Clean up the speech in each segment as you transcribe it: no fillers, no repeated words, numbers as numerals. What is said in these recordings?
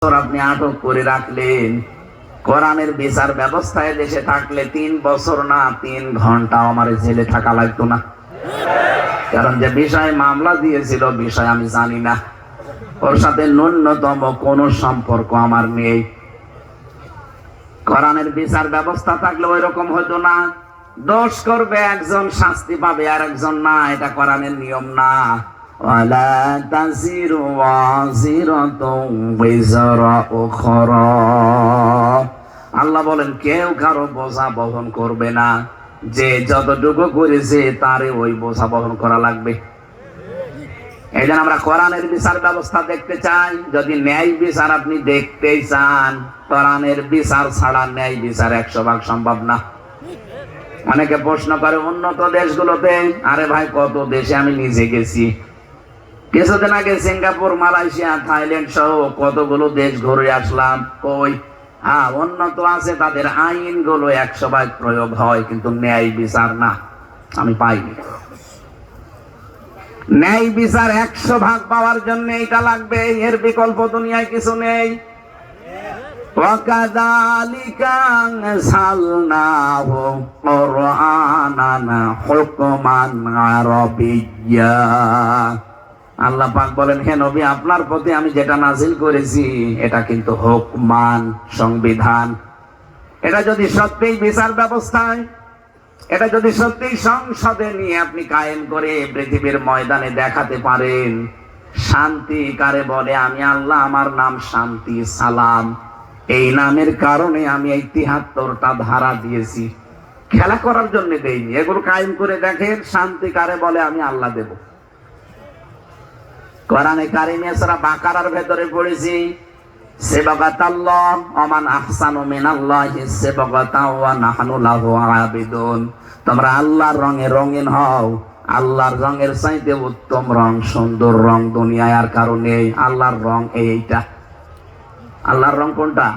আপনি আটক করে রাখলেন, কোরআনের বিচার ব্যবস্থায় দেশে থাকলে 3 বছর না 3 ঘন্টা আমার জেলে থাকা লাগতো না। কারণ যে বিষয়ে মামলা দিয়েছিল বিষয় আমি জানি না, ওর সাথে ন্যূনতম কোনো সম্পর্ক আমার নেই। কোরআনের বিচার ব্যবস্থা থাকলে ওই রকম হতো না। দোষ করবে একজন, শাস্তি পাবে আর একজন না, এটা কোরআনের নিয়ম না। ওয়ালা তাজিরু ওয়াজিরাতুন বিজরা উখরা, আল্লাহ বলেন কেউ কারো বোঝা বহন করবে না, যে যতটুকু করেছে তারে ওই বোঝা বহন করা লাগবে। এই জন্য আমরা কোরআনের বিচার ব্যবস্থা দেখতে চাই। যদি ন্যায় বিচার আপনি দেখতেই চান, কোরআনের বিচার ছাড়া ন্যায় বিচার 100 ভাগ সম্ভব না। অনেকে প্রশ্ন করে উন্নত দেশগুলোতে, আরে ভাই কত দেশে আমি নিজে গেছি, কিছুদিন আগে সিঙ্গাপুর, মালয়েশিয়া, থাইল্যান্ড সহ কতগুলো দেশ ঘুরে আসলাম। কই হ্যাঁ উন্নত আছে, তাদের আইনগুলো 100 ভাগ প্রয়োগ হয়, কিন্তু ন্যায় বিচার না, আমি পাইনি। ন্যায় বিচার 100 ভাগ পাওয়ার জন্য এটা লাগবে, এর বিকল্প দুনিয়ায় কিছু নেই। ওয়াকাযালিকা আনসালনাহু কুরআনান হুকমান আরাবিয়্যা, আল্লাহ পাক বলেন হে নবী, আপনার প্রতি আমি যেটা নাজিল করেছি এটা কিন্তু হুকমান, সংবিধান। এটা যদি সত্যিই বিচার ব্যবস্থায়, এটা যদি সত্যিই সংসদে নিয়ে আপনি কায়েম করে পৃথিবীর ময়দানে দেখাতে পারেন, শান্তি কারে বলে, আমি আল্লাহ, আমার নাম শান্তি, সালাম, এই নামের কারণে আমি এই 73টা ধারা দিয়েছি, খেলা করার জন্য দেইনি। এগুলো কায়েম করে দেখেন, শান্তি কারে বলে, আমি আল্লাহ দেব। কোরআনে কারিমে সূরা বাকারার ভেতরে পড়েছি, সিবগাতাল্লাহ ওমান আহসানু মিনাল্লাহি সিবগাতাও ওয়া নাহনু লাহু আবিদুন, তোমরা আল্লাহর রঙে রঙিন হও, আল্লাহর রঙের চাইতে উত্তম রং, সুন্দর রং দুনিয়ায় আর কারো নেই। আল্লাহর রং এইটা। আল্লাহর রং কোনটা?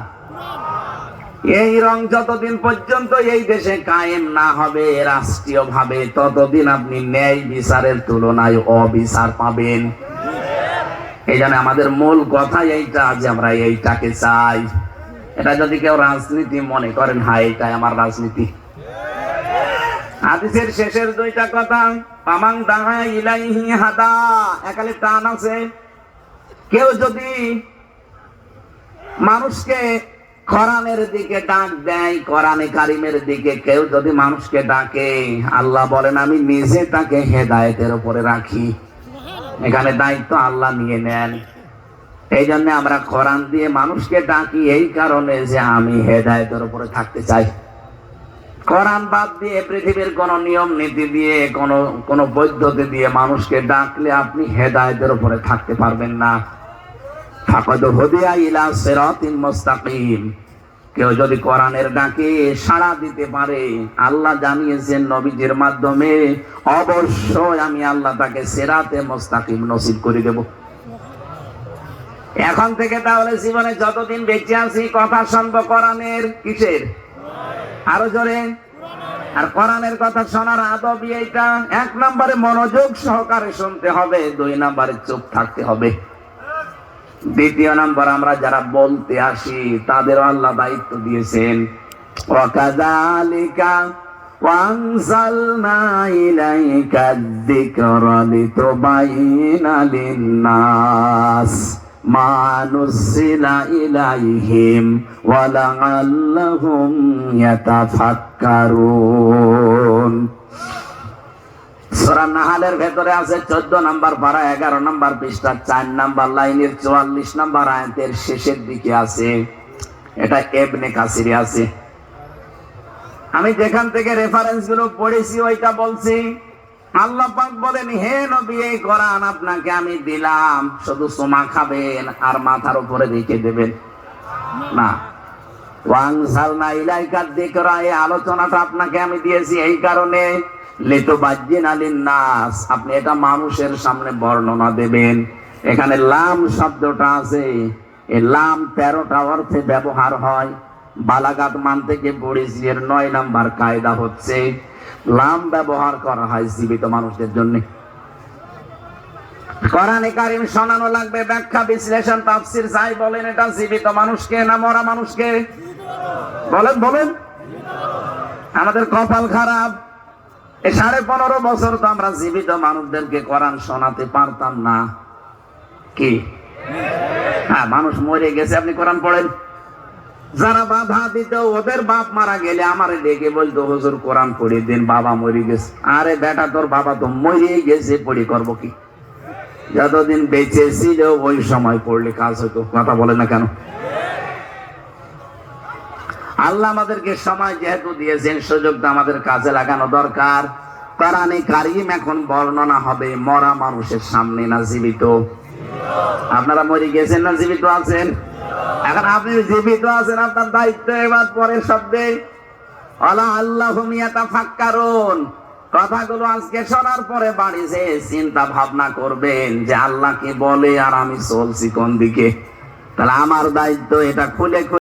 এই রং যতদিন পর্যন্ত এই দেশে কায়েম না হবে রাষ্ট্রীয় ভাবে, ততদিন আপনি ন্যায় বিচারের তুলনায় অবিচার পাবেন। এই জন্য আমাদের মূল কথা এইটা যে আমরা এইটাকে চাই। এটা যদি কেউ রাজনীতি মনে করেন, হ্যাঁ এইটাই আমার রাজনীতি। হাদিসের শেষের 2টা কথা, ফামান দাআ ইলাইহি হাদা, একালে টান আছে। কেউ যদি মানুষকে কোরআনের দিকে ডাক দেয়, কোরআনে কারিমের দিকে কেউ যদি মানুষকে ডাকে, আল্লাহ বলেন আমি নিজে তাকে হেদায়েতের উপরে রাখি। এখানে দায়িত্ব আল্লাহ নিয়ে নেন। এই জন্য আমরা কোরআন দিয়ে মানুষকে ডাকি, এই কারণে যে আমি হেদায়েতের উপরে থাকতে চাই। কোরআন বাদ দিয়ে পৃথিবীর কোন নিয়ম নীতি দিয়ে, কোন পদ্ধতি দিয়ে মানুষকে ডাকলে আপনি হেদায়েতের উপরে থাকতে পারবেন না। ফাকাদ হুদিয়া ইলা সিরাতিন মুস্তাকিম, কেউ যদি কোরআনের ডাকে সাড়া দিতে পারে, আল্লাহ জানিয়েছেন নবীজির মাধ্যমে, অবশ্যই আমি আল্লাহ তাকে সিরাতে মুস্তাকিম নসিব করে দেব। এখন থেকে তাহলে জীবনে যতদিন বেঁচে আছি কথা শুনবো কোরআনের, কিসের? আরো জোরে। আর কোরআনের কথা শোনার আদবই এইটা, 1 নম্বরে মনোযোগ সহকারে শুনতে হবে, 2 নম্বরে চুপ থাকতে হবে। 2 নম্বর, আমরা যারা বলতে আসি তাদেরও আল্লাহ দায়িত্ব দিয়েছেন, ওয়াকাযালিকা ওয়ানজালনা ইলাইকা যিকরা লিতুবাইয়িনা লিন-নাস মা নুযিলা ইলাইহিম ওয়া লাআল্লাহুম ইয়াতাফাক্কারুন। সূরা নাহলের ভেতরে আছে 14 নম্বর পারা, 11 নম্বর পৃষ্ঠা, 4 নম্বর লাইনের 44 নম্বর আয়াতের শেষের দিকে আছে। এটা ইবনে কাসিরে আছে। আমি যেখান থেকে রেফারেন্স গুলো পড়েছি ওইটা বলছি। আল্লাহ পাক বলেন, হে নবী, এই কোরআন আপনাকে আমি দিলাম, শুধু চুমা খাবেন আর মাথার উপরে রেখে দেবেন না। ওয়ানজালনা ইলাইকা যিকরা, এই আলোচনাটা আপনাকে আমি দিয়েছি এই কারণে, লিতুবাইয়িনা লিন-নাস, আপনি এটা মানুষের সামনে বর্ণনা দেবেন। এখানে লাম শব্দটা আছে, এই লাম 13টা অর্থে ব্যবহার হয়। বালাগাত মান থেকে পড়েছি, এর 9 নম্বর কায়দা হচ্ছে লাম ব্যবহার করা হয় জীবিত মানুষদের জন্য। কোরআনে কারীম শোনানো লাগবে, ব্যাখ্যা বিশ্লেষণ তাফসীর যাই বলেন, এটা জীবিত মানুষকে না মরা মানুষকে? বলেন বলেন। আমাদের কপাল খারাপ, এই 15.5 বছর তো আমরা জীবিত মানুষদেরকে কোরআন শোনাতে পারতাম না। কি? হ্যাঁ, মানুষ মরে গেছে, আপনি কোরআন পড়েন। যারা বাধা দিত ওদের বাপ মারা গেলে আমারে ডেকে বলতো, হুজুর কোরআন পড়িয়ে দিন, বাবা মরে গেছে। আরে বেটা, তোর বাবা তো মরে গেছে, পড়ি করবো কি? যতদিন বেঁচে ছিল ওই সময় পড়লে কাজ হতো। কথা বলে না কেন? আল্লাহ আমাদেরকে সময় যেহেতু দিয়েছেন, সুযোগটা আমাদের কাজে লাগানো দরকার। কোরআনে কারীম এখন বর্ণনা হবে মরা মানুষের সামনে, না জীবিত? আপনারা মরে গেছেন না জীবিত আছেন? এখন আপনি জীবিত আছেন, আপনার দায়িত্ব এবার পরের শব্দে আলা আল্লাহুম ইয়াতাফাক্কারুন, কথাগুলো আজকে শোনার পরে বাড়ি যেয়ে চিন্তা ভাবনা করবেন যে আল্লাহ কি বলে আর আমি চলছি কোন দিকে। তাহলে আমার দায়িত্ব এটা খুলে